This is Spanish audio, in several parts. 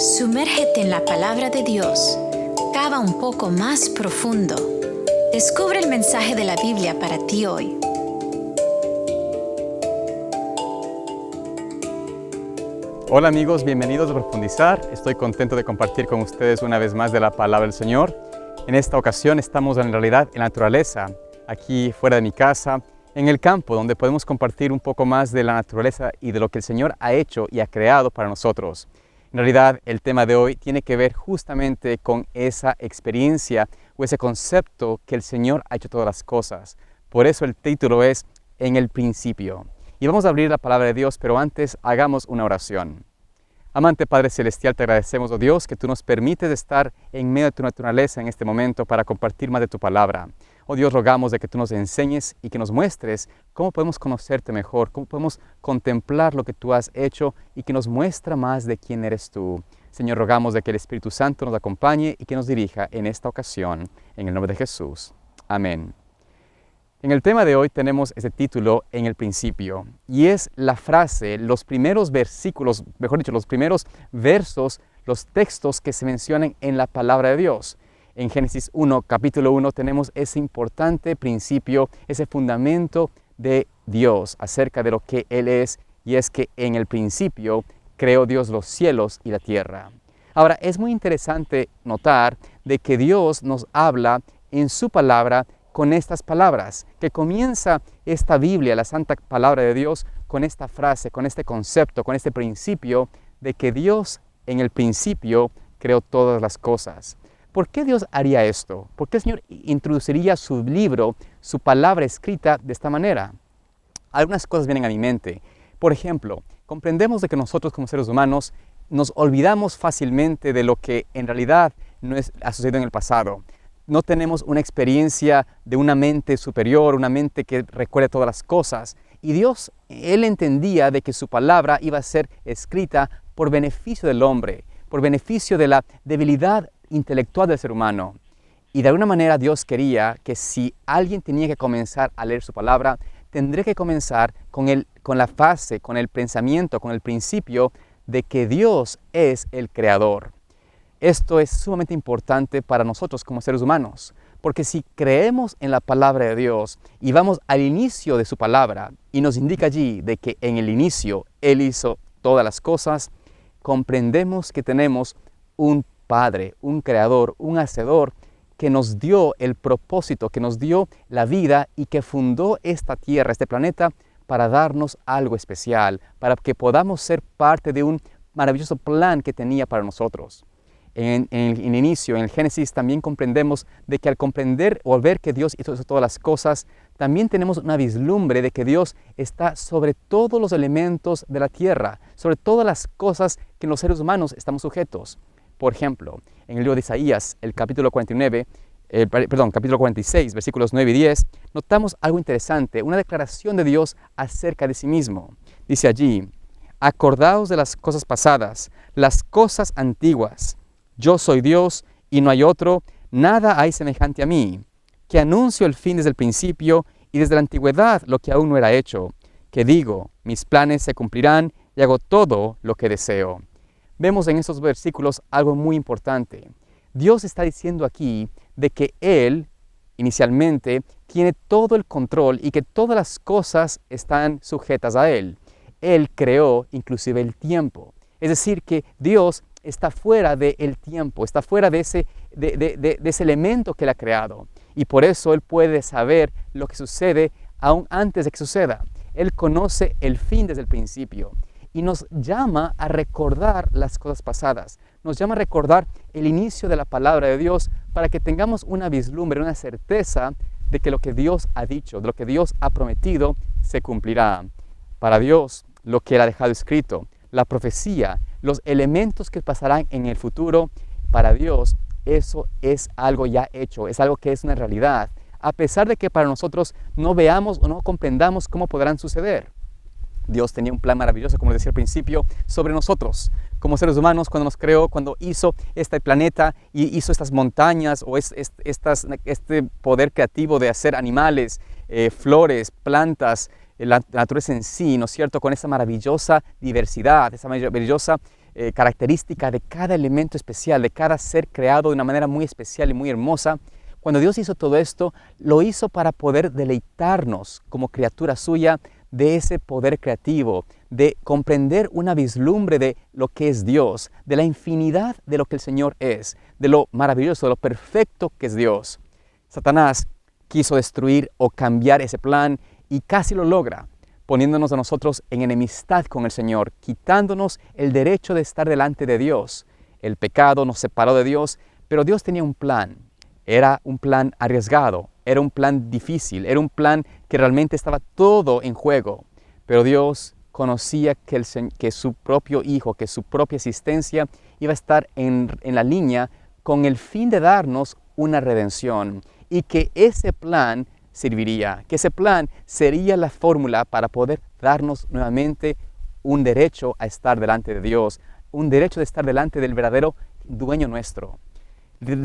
Sumérgete en la palabra de Dios. Cava un poco más profundo. Descubre el mensaje de la Biblia para ti hoy. Hola amigos, bienvenidos a Profundizar. Estoy contento de compartir con ustedes una vez más de la palabra del Señor. En esta ocasión estamos en realidad en la naturaleza, aquí fuera de mi casa, en el campo, donde podemos compartir un poco más de la naturaleza y de lo que el Señor ha hecho y ha creado para nosotros. En realidad, el tema de hoy tiene que ver justamente con esa experiencia o ese concepto que el Señor ha hecho todas las cosas. Por eso el título es En el principio. Y vamos a abrir la palabra de Dios, pero antes hagamos una oración. Amante Padre Celestial, te agradecemos, oh Dios, que tú nos permites estar en medio de tu naturaleza en este momento para compartir más de tu palabra. Oh Dios, rogamos de que tú nos enseñes y que nos muestres cómo podemos conocerte mejor, cómo podemos contemplar lo que tú has hecho y que nos muestra más de quién eres tú. Señor, rogamos de que el Espíritu Santo nos acompañe y que nos dirija en esta ocasión, en el nombre de Jesús. Amén. En el tema de hoy tenemos ese título, En el principio, y es la frase, los primeros versículos, mejor dicho, los primeros versos, los textos que se mencionan en la palabra de Dios. En Génesis 1, capítulo 1, tenemos ese importante principio, ese fundamento de Dios acerca de lo que Él es, y es que en el principio creó Dios los cielos y la tierra. Ahora, es muy interesante notar de que Dios nos habla en su palabra con estas palabras, que comienza esta Biblia, la santa palabra de Dios, con esta frase, con este concepto, con este principio de que Dios en el principio creó todas las cosas. ¿Por qué Dios haría esto? ¿Por qué el Señor introduciría su libro, su palabra escrita de esta manera? Algunas cosas vienen a mi mente. Por ejemplo, comprendemos de que nosotros como seres humanos nos olvidamos fácilmente de lo que en realidad ha sucedido en el pasado. No tenemos una experiencia de una mente superior, una mente que recuerde todas las cosas. Y Dios, Él entendía de que su palabra iba a ser escrita por beneficio del hombre, por beneficio de la debilidad intelectual del ser humano. Y de alguna manera Dios quería que si alguien tenía que comenzar a leer su palabra, tendría que comenzar con la fase, con el pensamiento, con el principio de que Dios es el creador. Esto es sumamente importante para nosotros como seres humanos, porque si creemos en la palabra de Dios y vamos al inicio de su palabra y nos indica allí de que en el inicio Él hizo todas las cosas, comprendemos que tenemos un Padre, un Creador, un Hacedor que nos dio el propósito, que nos dio la vida y que fundó esta tierra, este planeta, para darnos algo especial, para que podamos ser parte de un maravilloso plan que tenía para nosotros. En el inicio, en el Génesis, también comprendemos de que al comprender o al ver que Dios hizo todas las cosas, también tenemos una vislumbre de que Dios está sobre todos los elementos de la tierra, sobre todas las cosas que los seres humanos estamos sujetos. Por ejemplo, en el libro de Isaías, el capítulo 46, versículos 9 y 10, notamos algo interesante, una declaración de Dios acerca de sí mismo. Dice allí, acordaos de las cosas pasadas, las cosas antiguas. Yo soy Dios y no hay otro, nada hay semejante a mí, que anuncio el fin desde el principio y desde la antigüedad lo que aún no era hecho, que digo, mis planes se cumplirán y hago todo lo que deseo. Vemos en estos versículos algo muy importante. Dios está diciendo aquí de que Él, inicialmente, tiene todo el control y que todas las cosas están sujetas a Él. Él creó inclusive el tiempo. Es decir, que Dios está fuera del tiempo, está fuera de ese elemento que Él ha creado. Y por eso Él puede saber lo que sucede aún antes de que suceda. Él conoce el fin desde el principio. Y nos llama a recordar las cosas pasadas. Nos llama a recordar el inicio de la palabra de Dios para que tengamos una vislumbre, una certeza de que lo que Dios ha dicho, de lo que Dios ha prometido, se cumplirá. Para Dios, lo que Él ha dejado escrito, la profecía, los elementos que pasarán en el futuro, para Dios eso es algo ya hecho, es algo que es una realidad, a pesar de que para nosotros no veamos o no comprendamos cómo podrán suceder. Dios tenía un plan maravilloso, como decía al principio, sobre nosotros, como seres humanos, cuando nos creó, cuando hizo este planeta y hizo estas montañas o este poder creativo de hacer animales, flores, plantas, la naturaleza en sí, ¿no es cierto?, con esa maravillosa diversidad, esa maravillosa característica de cada elemento especial, de cada ser creado de una manera muy especial y muy hermosa. Cuando Dios hizo todo esto, lo hizo para poder deleitarnos como criatura suya de ese poder creativo, de comprender una vislumbre de lo que es Dios, de la infinidad de lo que el Señor es, de lo maravilloso, de lo perfecto que es Dios. Satanás quiso destruir o cambiar ese plan y casi lo logra, poniéndonos a nosotros en enemistad con el Señor, quitándonos el derecho de estar delante de Dios. El pecado nos separó de Dios, pero Dios tenía un plan. Era un plan arriesgado, era un plan difícil, era un plan que realmente estaba todo en juego. Pero Dios conocía que su propio Hijo, que su propia existencia iba a estar en la línea con el fin de darnos una redención y que ese plan serviría, que ese plan sería la fórmula para poder darnos nuevamente un derecho a estar delante de Dios, un derecho de estar delante del verdadero dueño nuestro.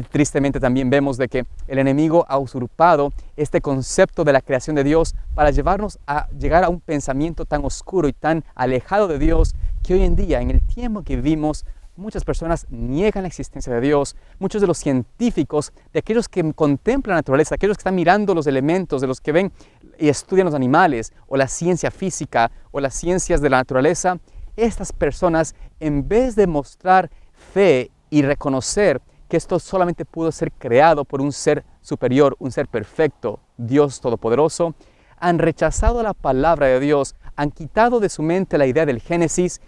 Tristemente también vemos de que el enemigo ha usurpado este concepto de la creación de Dios para llevarnos a llegar a un pensamiento tan oscuro y tan alejado de Dios que hoy en día, en el tiempo que vivimos, muchas personas niegan la existencia de Dios. Muchos de los científicos, de aquellos que contemplan la naturaleza, aquellos que están mirando los elementos, de los que ven y estudian los animales, o la ciencia física, o las ciencias de la naturaleza, estas personas, en vez de mostrar fe y reconocer que esto solamente pudo ser creado por un ser superior, un ser perfecto, Dios Todopoderoso, han rechazado la palabra de Dios, han quitado de su mente la idea del Génesis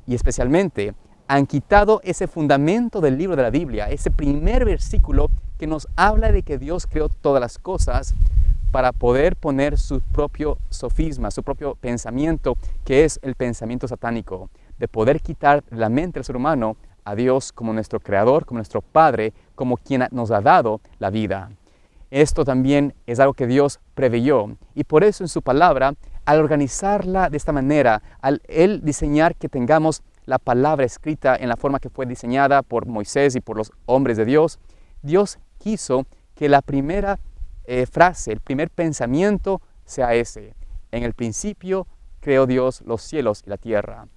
y especialmente han quitado ese fundamento del libro de la Biblia, ese primer versículo que nos habla de que Dios creó todas las cosas para poder poner su propio sofisma, su propio pensamiento, que es el pensamiento satánico, de poder quitar de la mente del ser humano a Dios como nuestro Creador, como nuestro Padre, como quien nos ha dado la vida. Esto también es algo que Dios preveyó y por eso en su palabra, al organizarla de esta manera, al Él diseñar que tengamos la palabra escrita en la forma que fue diseñada por Moisés y por los hombres de Dios, Dios quiso que la primera frase, el primer pensamiento sea ese: en el principio creó Dios los cielos y la tierra.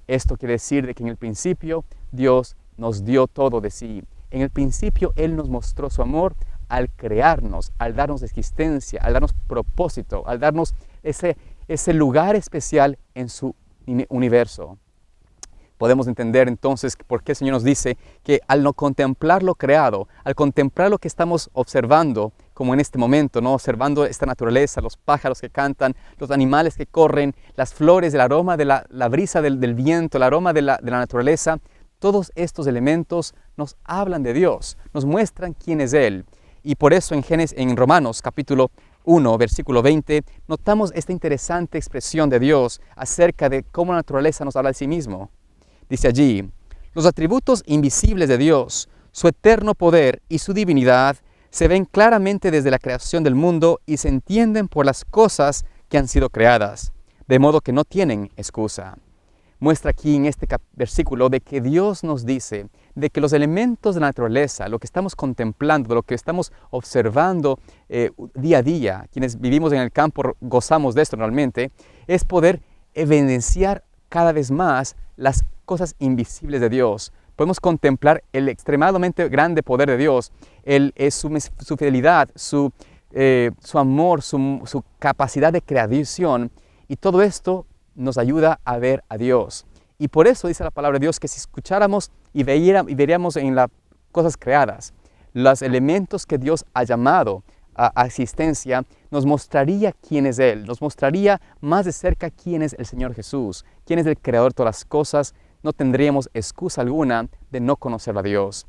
Esto quiere decir de que en el principio Dios nos dio todo de sí. En el principio Él nos mostró su amor al crearnos, al darnos existencia, al darnos propósito, al darnos ese lugar especial en su universo. Podemos entender entonces por qué el Señor nos dice que al no contemplar lo creado, al contemplar lo que estamos observando, como en este momento, ¿no? Observando esta naturaleza, los pájaros que cantan, los animales que corren, las flores, el aroma de la brisa del viento, el aroma de la naturaleza, todos estos elementos nos hablan de Dios, nos muestran quién es Él. Y por eso en Romanos capítulo 1, versículo 20, notamos esta interesante expresión de Dios acerca de cómo la naturaleza nos habla de sí mismo. Dice allí: los atributos invisibles de Dios, su eterno poder y su divinidad se ven claramente desde la creación del mundo y se entienden por las cosas que han sido creadas, de modo que no tienen excusa. Muestra aquí en este versículo de que Dios nos dice de que los elementos de la naturaleza, lo que estamos contemplando, lo que estamos observando día a día, quienes vivimos en el campo gozamos de esto realmente, es poder evidenciar cada vez más las cosas invisibles de Dios. Podemos contemplar el extremadamente grande poder de Dios, su fidelidad, su amor, su capacidad de creación, y todo esto nos ayuda a ver a Dios. Y por eso dice la palabra de Dios que si escucháramos y veríamos en las cosas creadas los elementos que Dios ha llamado a existencia, nos mostraría quién es Él, nos mostraría más de cerca quién es el Señor Jesús, quién es el Creador de todas las cosas. No tendríamos excusa alguna de no conocer a Dios.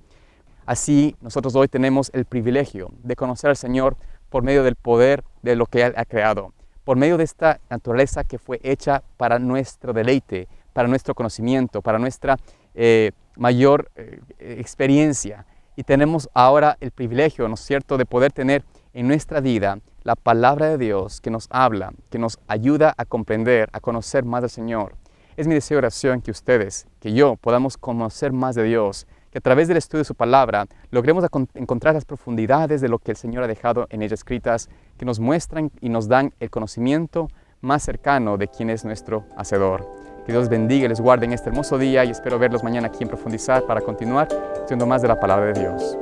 Así, nosotros hoy tenemos el privilegio de conocer al Señor por medio del poder de lo que Él ha creado, por medio de esta naturaleza que fue hecha para nuestro deleite, para nuestro conocimiento, para nuestra mayor experiencia. Y tenemos ahora el privilegio, ¿no es cierto?, de poder tener en nuestra vida la palabra de Dios que nos habla, que nos ayuda a comprender, a conocer más del Señor. Es mi deseo de oración que ustedes, que yo, podamos conocer más de Dios, que a través del estudio de su palabra logremos encontrar las profundidades de lo que el Señor ha dejado en ella escritas, que nos muestran y nos dan el conocimiento más cercano de quién es nuestro Hacedor. Que Dios bendiga y les guarde en este hermoso día y espero verlos mañana aquí en Profundizar para continuar siendo más de la palabra de Dios.